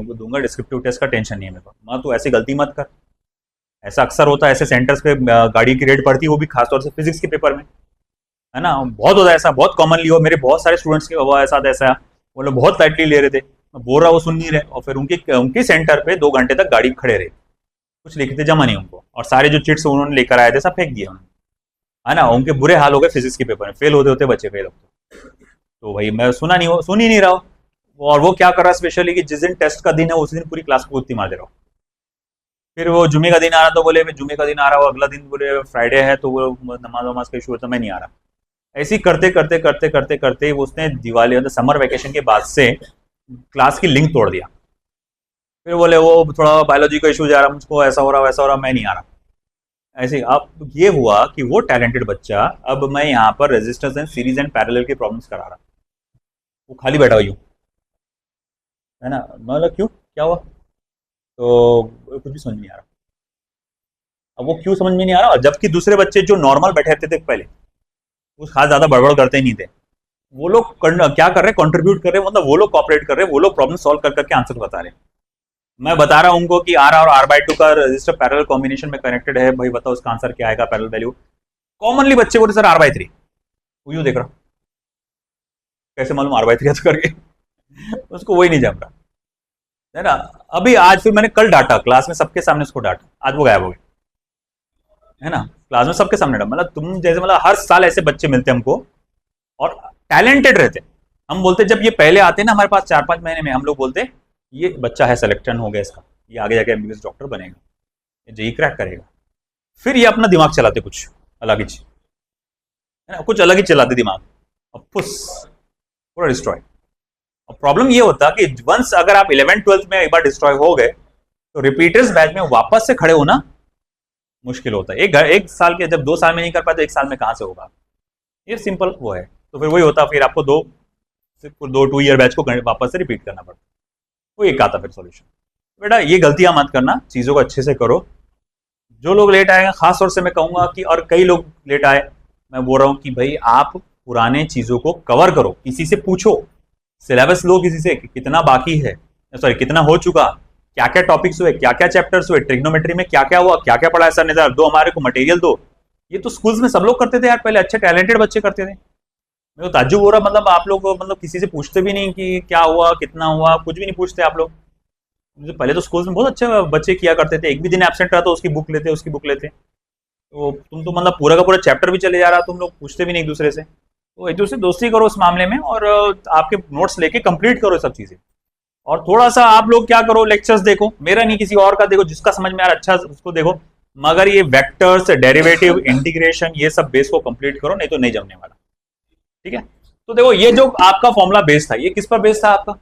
दूंगा, डिस्क्रिप्टिव टेस्ट का टेंशन नहीं है मेरे को। मैं तो ऐसी गलती मत कर, ऐसा अक्सर होता है, ऐसे सेंटर्स पे गाड़ी की रेड पड़ती है, वो भी खासतौर से फिजिक्स के पेपर में, है ना, बहुत होता है ऐसा, बहुत कॉमनली हो, मेरे बहुत सारे स्टूडेंट्स के हुआ साथ ऐसा, वो लोग बहुत लाइटली ले रहे थे, मैं बोल रहा वो सुन नहीं रहे, और फिर उनके सेंटर पे 2 घंटे तक गाड़ी खड़े रहे, कुछ लिखे थे जमा नहीं उनको, और सारे जो चिट्स उन्होंने लेकर आए थे सब फेंक दिए उन्होंने, है ना। उनके बुरे हाल हो गए फिजिक्स के पेपर में, फेल होते होते बचे कई लोग। तो भाई मैं सुन ही नहीं रहा हूँ, और वो क्या कर रहा है स्पेशली कि जिस दिन टेस्ट का दिन है उसी दिन पूरी क्लास को कुत्ती मार दे रहा हूँ, फिर वो जुमे का दिन आ रहा तो बोले जुमे का दिन आ रहा, वो अगला दिन बोले फ्राइडे है तो वो नमाज वमाज का इशू है तो मैं नहीं आ रहा। ऐसे ही करते करते करते करते करते उसने दिवाली मतलब समर वेकेशन के बाद से क्लास की लिंक तोड़ दिया। फिर बोले वो थोड़ा बायोलॉजी का इशू जा रहा, मुझको ऐसा हो रहा वैसा हो रहा, मैं नहीं आ रहा। ऐसे ही अब ये हुआ कि वो टैलेंटेड बच्चा, अब मैं यहाँ पर resistance and series and parallel की प्रॉब्लम्स करा रहा, वो खाली बैठा हुआ यूं, है ना। मतलब क्यों, क्या हुआ, तो कुछ भी समझ में नहीं आ रहा। अब वो क्यों समझ में नहीं आ रहा, जबकि दूसरे बच्चे जो नॉर्मल बैठे रहते थे पहले, वो खास ज्यादा बड़बड़ करते ही नहीं थे, वो लोग क्या कर रहे हैं, कंट्रीब्यूट कर रहे हैं, मतलब वो लोग कॉपरेट कर रहे हैं, वो लोग प्रॉब्लम सॉल्व कर करके आंसर बता रहे हैं। मैं बता रहा हूं उनको कि आर और आर बाई टू का रजिस्टर पैरेलल कॉम्बिनेशन में कनेक्टेड है, भाई बताओ इसका आंसर क्या आएगा पैरेलल वैल्यू। कॉमनली बच्चे बोलते सर आर बाई थ्री, वो देख रहा, कैसे मालूम आर बाई थ्री तो करके उसको वही नहीं जम रहा, है ना। अभी आज फिर मैंने कल डांटा क्लास में सबके सामने, उसको डांटा, आज वो गायब हो गया, है ना। क्लास में सबके सामने डांटा, मतलब तुम जैसे, मतलब हर साल ऐसे बच्चे मिलते हैं हमको और टैलेंटेड रहते। हम बोलते जब ये पहले आते ना हमारे पास 4-5 महीने में, हम लोग बोलते ये बच्चा है सिलेक्शन हो गया इसका, ये आगे जाके एमबीबीएस डॉक्टर बनेगा, ये जेई क्रैक करेगा। फिर ये अपना दिमाग चलाते कुछ अलग ही, है ना, कुछ अलग ही चलाते दिमाग, और फुस, पूरा डिस्ट्रॉय। और प्रॉब्लम ये होता कि वंस अगर आप 11th-12th में एक बार डिस्ट्रॉय हो गए तो रिपीटर्स बैच में वापस से खड़े होना मुश्किल होता है। एक साल के जब 2 साल में नहीं कर पाए तो 1 साल में कहां से होगा, ये सिंपल वो है। तो फिर वही होता, फिर आपको 2 ईयर बैच को वापस से रिपीट करना पड़ता, वो एक आता फिर सॉल्यूशन। बेटा ये गलतियां मत करना, चीजों को अच्छे से करो। जो लोग लेट आएंगे खास तौर से मैं कहूंगा कि, और कई लोग लेट आए, मैं बोल रहा हूं कि भाई आप पुराने चीजों को कवर करो, किसी से पूछो, सिलेबस लो किसी से कितना बाकी है, सॉरी कितना हो चुका, क्या क्या टॉपिक्स हुए, क्या क्या चैप्टर्स हुए, ट्रिग्नोमेट्री में क्या क्या हुआ, क्या क्या पढ़ा है सर ने, सर दो हमारे को मटेरियल दो। ये तो स्कूल्स में सब लोग करते थे यार, पहले अच्छे टैलेंटेड बच्चे करते थे। मेरे को ताज्जुब हो रहा, मतलब आप लोग मतलब किसी से पूछते भी नहीं कि क्या हुआ कितना हुआ, कुछ भी नहीं पूछते आप लोग। पहले तो स्कूल्स में बहुत अच्छे बच्चे किया करते थे, एक भी दिन एब्सेंट रहा तो उसकी बुक लेते, उसकी बुक लेते। तो तुम तो मतलब पूरा का पूरा चैप्टर भी चले जा रहा, तुम लोग पूछते भी नहीं एक दूसरे से। तो एक दूसरे दोस्ती करो उस मामले में, और आपके नोट्स लेके कंप्लीट करो सब चीजें। और थोड़ा सा आप लोग क्या करो, लेक्चर्स देखो, मेरा नहीं किसी और का देखो, जिसका समझ में आ रहा अच्छा उसको देखो, मगर ये वेक्टर्स, डेरिवेटिव, इंटीग्रेशन, ये सब बेस को कंप्लीट करो, नहीं तो नहीं जमने वाला। ठीक है, तो देखो ये जो आपका फॉर्मूला बेस था, ये किस पर बेस था आपका,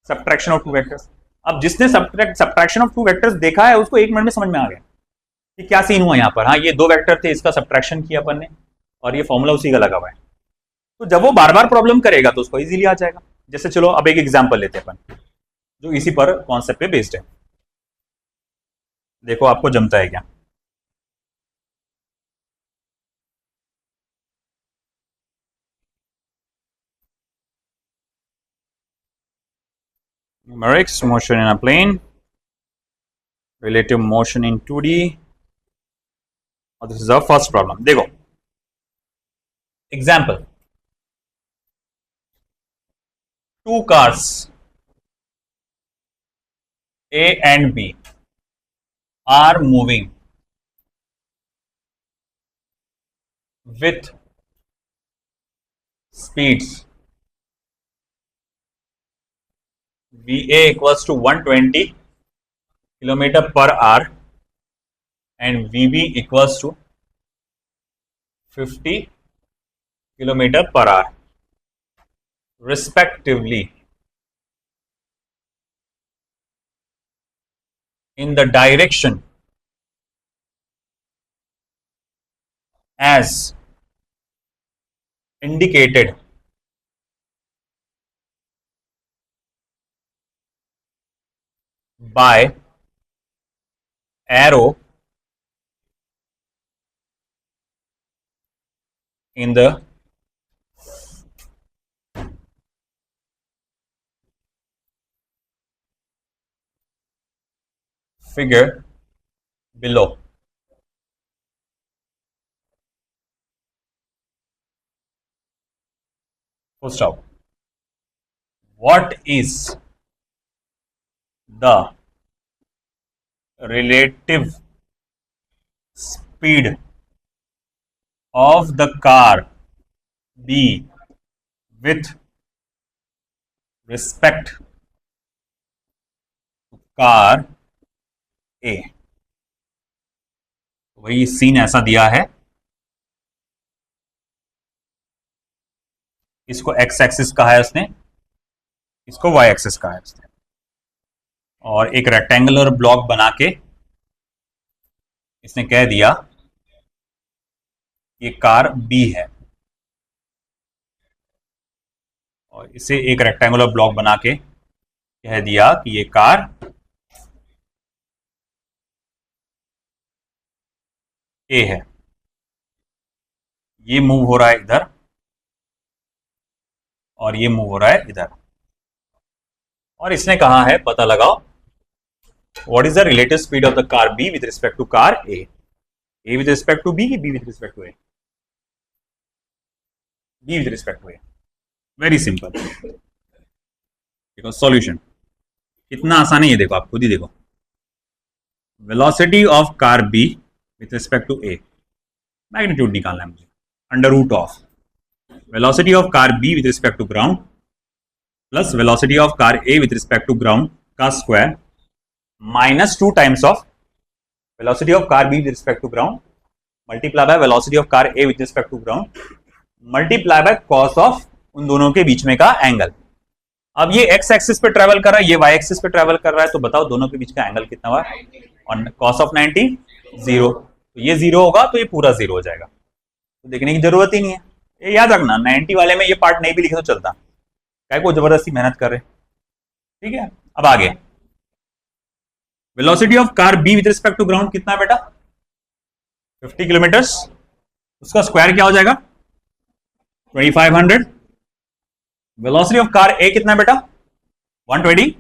सब्ट्रैक्शन ऑफ टू वेक्टर्स। अब जिसने सब्ट्रैक्शन ऑफ टू वेक्टर्स देखा है उसको 1 मिनट में समझ में आ गया कि क्या सीन हुआ यहाँ पर। हाँ ये 2 वेक्टर थे, इसका सब्ट्रैक्शन किया अपन ने, और ये फॉर्मूला उसी का लगा हुआ है। तो जब वो बार बार प्रॉब्लम करेगा तो उसको इजीली आ जाएगा। जैसे चलो अब एक एग्जांपल लेते हैं अपन, जो इसी पर कॉन्सेप्ट पे बेस्ड है, देखो आपको जमता है क्या। numerics, motion in a plane, relative motion in 2D, और this is the first problem. देखो example, 2 cars A and B are moving with speeds VA equals to 120 kilometer per hour and VB equals to 50 kilometer per hour respectively in the direction as indicated by arrow in the figure below. Full stop. What is the relative speed of the car B with respect to car A? वही scene ऐसा दिया है, इसको x axis कहा है उसने, इसको Y axis कहा है उसने, और एक रेक्टेंगुलर ब्लॉक बना के इसने कह दिया ये कार बी है, और इसे एक रेक्टेंगुलर ब्लॉक बना के कह दिया कि ये कार ए है। ये मूव हो रहा है इधर और ये मूव हो रहा है इधर, और इसने कहा है पता लगाओ what is the relative speed of the car B with respect to car A with respect to B, B with respect to A, B with respect to A. Very simple. देखो सॉल्यूशन कितना आसान है, ये देखो आप खुद ही देखो। Velocity of car B with respect to A, magnitude निकालना है मुझे, under root of velocity of car B with respect to ground plus velocity of car A with respect to ground का square minus 2 times of velocity of car B with respect to ground multiply by velocity of car A with respect to ground multiply by cos of उन दोनों के बीच में का angle. अब ये x axis पे travel कर रहा है, ये वाई एक्सिस पे ट्रेवल कर रहा है, तो बताओ दोनों के बीच का एंगल कितना हुआ, और कॉस ऑफ 90 0, तो ये 0 होगा तो ये पूरा 0 हो जाएगा, तो देखने की जरूरत ही नहीं है। ये याद रखना 90 वाले में ये पार्ट नहीं भी लिखे तो चलता, क्या को जबरदस्ती मेहनत कर रहे। ठीक है, अब आगे velocity of car B with respect to ground कितना है बेटा, 50 किलोमीटर्स, उसका स्क्वायर क्या हो जाएगा 2500। वेलोसिटी ऑफ कार ए कितना है बेटा 120,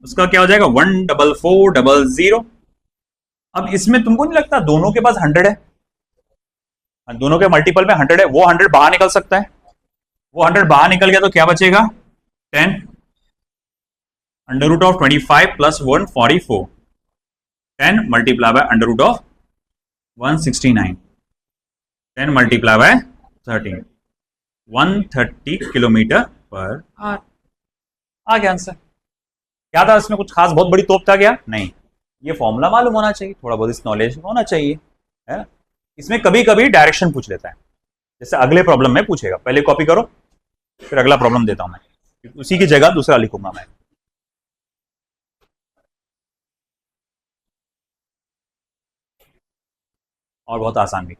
उसका क्या हो जाएगा 14400। अब इसमें तुमको नहीं लगता दोनों के पास 100 है, दोनों के मल्टीपल में 100 है, वो 100 बाहर निकल सकता है, वो 100 बाहर निकल गया तो क्या बचेगा 10 under root of 25 plus 144, 10 multiply by under root of 169, 10 multiply by 13, 130 kilometre per hour. आ गया आंसर। क्या था इसमें, कुछ खास बहुत बड़ी तोप था क्या, नहीं, ये फॉर्मूला मालूम होना चाहिए, थोड़ा बहुत इस नॉलेज होना चाहिए, है ना। इसमें कभी कभी डायरेक्शन पूछ लेता है, जैसे अगले प्रॉब्लम में पूछेगा, पहले कॉपी करो फिर अगला प्रॉब्लम देता हूं मैं, उसी की जगह दूसरा लिखूंगा मैं। और बहुत आसान भी,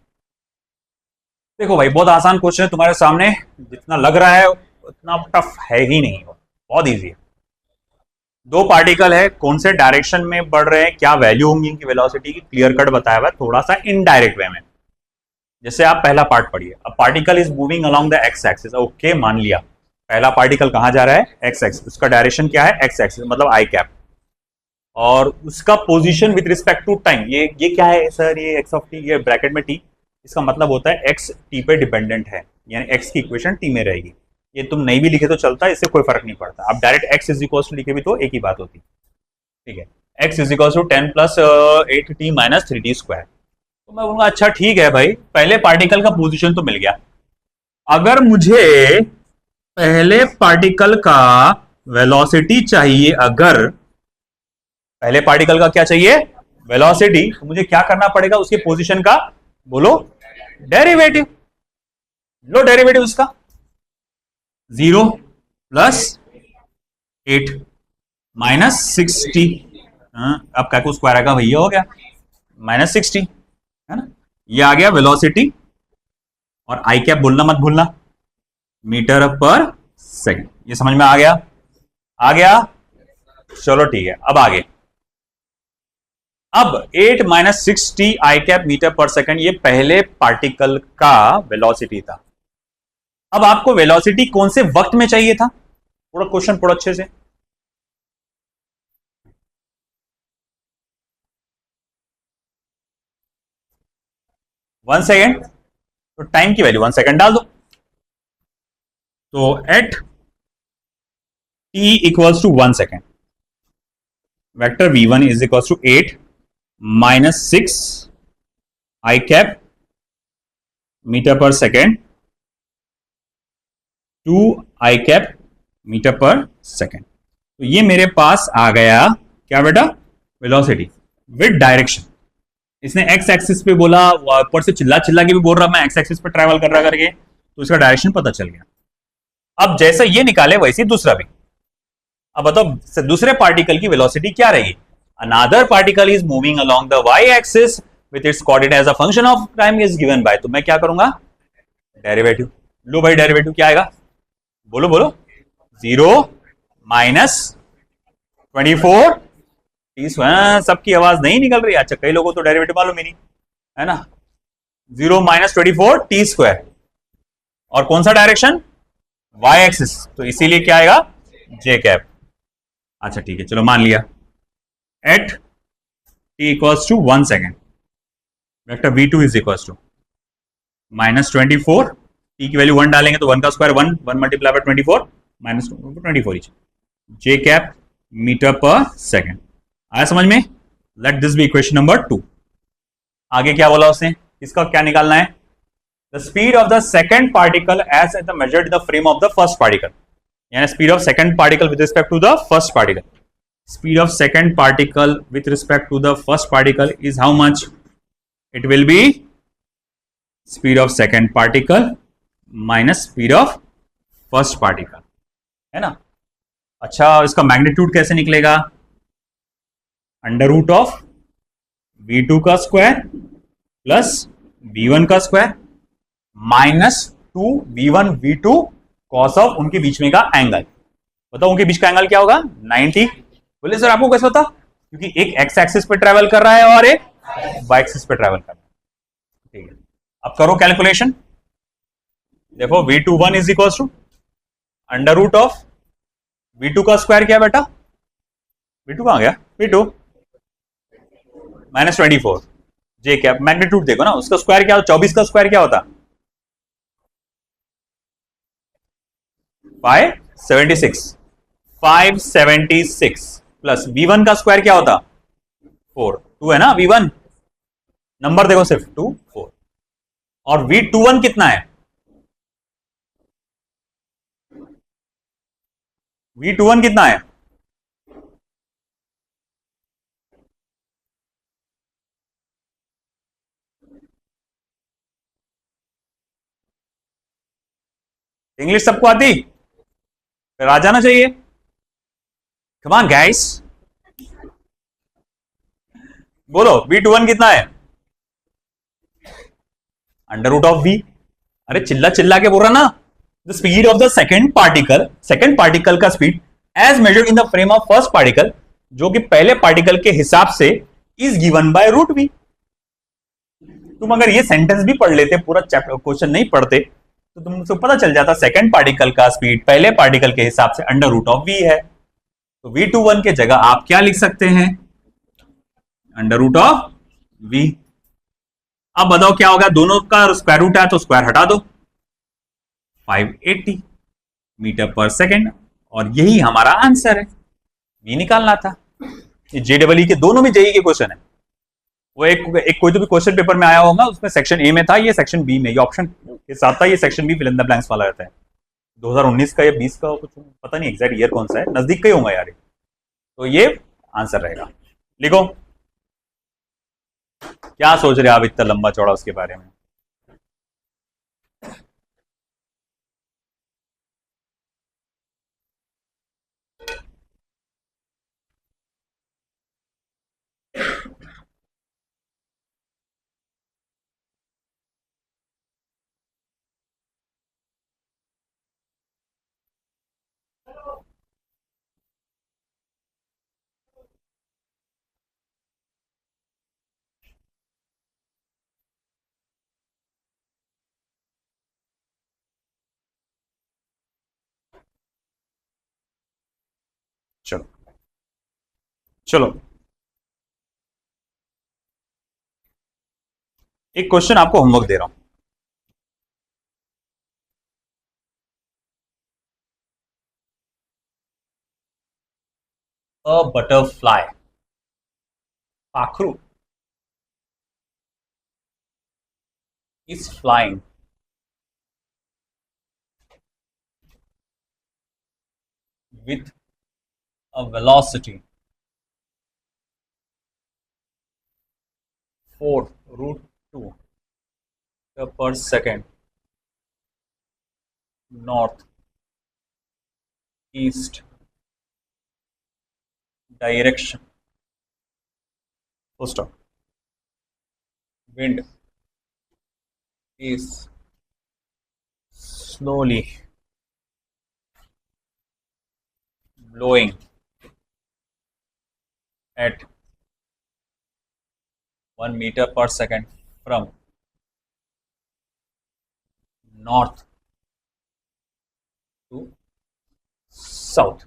देखो भाई बहुत आसान क्वेश्चन है तुम्हारे सामने, जितना लग रहा है उतना टफ है ही नहीं, बहुत इजी है। दो पार्टिकल है, कौन से डायरेक्शन में बढ़ रहे हैं, क्या वैल्यू होंगी इनकी वेलोसिटी की, क्लियर कट बताया हुआ है, थोड़ा सा इनडायरेक्ट वे में। जैसे आप पहला पार्ट पढ़िए, a particle is moving along the x axis, okay मान लिया पहला पार्टिकल कहां जा रहा है एक्स एक्सिस, उसका डायरेक्शन क्या है एक्स एक्सिस मतलब आई कैप, और उसका position with respect to time, ये क्या है सर, ये एक्स ऑफ टी, ये ब्रैकेट में टी, इसका मतलब होता है एक्स टी पे डिपेंडेंट है, यानी एक्स की इक्वेशन टी में रहेगी। ये तुम नहीं भी लिखे तो चलता है, इससे कोई फर्क नहीं पड़ता, आप direct X is equal to लिखे भी तो एक ही बात होती, ठीक है। X is equal to 10 plus 8t minus 3t square, तो मैं बोलूंगा अच्छा ठीक है भाई, पहले पार्टिकल का पोजीशन तो मिल गया, अगर मुझे पहले पार्टिकल का वेलोसिटी चाहिए, अगर पहले पार्टिकल का क्या चाहिए वेलोसिटी, तो मुझे क्या करना पड़ेगा उसके पोजीशन का, बोलो डेरिवेटिव, लो डेरिवेटिव उसका 0 प्लस 8 माइनस 60, अब क्या को स्क्वायर आएगा भैया, हो गया माइनस 60, है ना। ये आ गया वेलोसिटी, और आई कैप बोलना मत भूलना, मीटर पर सेकंड, ये समझ में आ गया, आ गया, चलो ठीक है। अब आगे, अब 8 माइनस 60 आई कैप मीटर पर सेकंड, ये पहले पार्टिकल का वेलोसिटी था। अब आपको वेलोसिटी कौन से वक्त में चाहिए था, थोड़ा क्वेश्चन पढ़ो अच्छे से। वन सेकेंड, तो टाइम की वैल्यू 1 सेकेंड डाल दो, तो at t equals to 1 second, vector v1 is equals to 8 minus 6 I cap metre पर सेकेंड 2 आई कैप मीटर पर सेकेंड। तो ये मेरे पास आ गया क्या बेटा, वेलोसिटी विद डायरेक्शन। इसने एक्स एक्सिस पे बोला, ऊपर से चिल्ला चिल्ला के भी बोल रहा मैं एक्स एक्सिस पे ट्रैवल कर रहा करके, तो इसका डायरेक्शन पता चल गया। अब जैसे ये निकाले वैसे ही दूसरा भी। अब बताओ दूसरे पार्टिकल की वेलोसिटी क्या रहेगी। Another particle is moving along the Y axis with its coordinate as a function of time is given by, तो मैं क्या करूंगा, डेरिवेटिव। लो भाई डेरिवेटिव क्या आएगा, बोलो बोलो, 0 माइनस 24 टी स्क्वायर। सबकी आवाज नहीं निकल रही, अच्छा कई लोगों को तो डेरिवेटिव मालूम ही नहीं है ना। 0 माइनस 24 टी स्क्वायर, और कौन सा डायरेक्शन, वाई एक्सिस, तो इसीलिए क्या आएगा, जे कैप। अच्छा ठीक है, चलो मान लिया at T equals to 1 second, vector v2 is equals to minus 24, T की वैल्यू 1 डालेंगे तो 1 का स्क्वायर 1, 1 मल्टीप्लाई बाय 24 माइनस 24 इच, जे कैप मीटर पर सेकेंड। आया समझ में। Let this be equation number 2। आगे क्या बोला उसने, इसका क्या निकालना है, the speed of the second particle as the measured the frame of the first particle, यानी speed of second particle with respect to the first particle. Speed of second particle with respect to the first particle is how much, it will be speed of second particle minus speed of first particle, है ना। अच्छा इसका magnitude कैसे निकलेगा, under root of v2 का square plus v1 का square minus 2 v1 v2 cos of उनके बीच में का एंगल। बताओ उनके बीच का एंगल क्या होगा, 90। बोले सर आपको कैसे पता, क्योंकि एक एक्स एक्सिस पे ट्रेवल कर रहा है और एक वाई एक्सिस पे ट्रेवल कर रहा है। ठीक है, अब करो कैलकुलेशन। देखो v21 is equal to under root of v2 का स्क्वायर क्या बेटा, v2 कहां गया, v2 माइनस 24, जे क्या मैग्नीट्यूड देखो ना, उसका स्क्वायर क्या, 24 का स्क्वायर क्या होता, 576, 576 प्लस v1 का स्क्वायर क्या होता, 4, 2 है ना v1, नंबर देखो सिर्फ 2 4, और v21 कितना है, v21 कितना है, इंग्लिश सबको आती, फिर आ जाना चाहिए, कम ऑन गाइस, बोलो v21 कितना है, अंडर रूट ऑफ v। अरे चिल्ला चिल्ला के बोल रहा ना, the speed of the second particle का speed as measured in the frame of first particle, जो कि पहले पार्टिकल के हिसाब से is given by root v। तुम अगर ये सेंटेंस भी पढ़ लेते, पूरा चैप्टर क्वेश्चन नहीं पढ़ते, तो तुमको पता चल जाता सेकेंड पार्टिकल का स्पीड पहले पार्टिकल के हिसाब से अंडर रूट ऑफ v है। तो v21 के जगह आप क्या लिख सकते हैं, अंडर रूट ऑफ v। अब बताओ क्या होगा, दोनों का स्क्वायर रूट है तो स्क्वायर हटा दो, 580 मीटर पर सेकेंड, और यही हमारा आंसर है, v निकालना था। JEE के दोनों में जेई के क्वेश्चन है, वो एक कोई तो भी क्वेश्चन पेपर में आया होगा, उसमें सेक्शन ए में था, ये सेक्शन बी में, ये ऑप्शन के साथ था, ये section B fill in the blanks वाला रहता है। 2019 का या 20 का कुछ पता नहीं एग्जैक्ट ईयर कौन सा है, नजदीक का ही होगा यार, तो ये आंसर रहेगा। लिखो क्या सोच रहे आप इतना लंबा चौड़ा उसके बारे में। चलो चलो, एक क्वेश्चन आपको होमवर्क दे रहा हूं, अ बटरफ्लाई, पाखरू is flying with a velocity 4 √2 per second north east direction. Full stop. Wind is slowly blowing at 1 meter per second from north to south.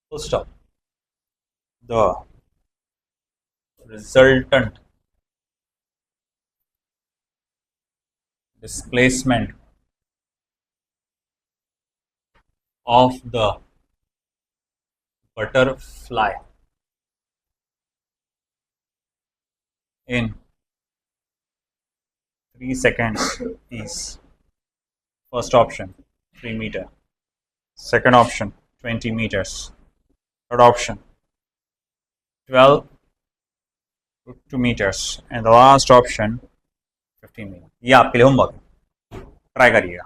Full stop. The resultant displacement of the butterfly in 3 seconds is: first option 3 meter, second option 20 meters, third option 12 to 2 meters, and the last option 15 meters. ये आपके लिए homework, try करिएगा.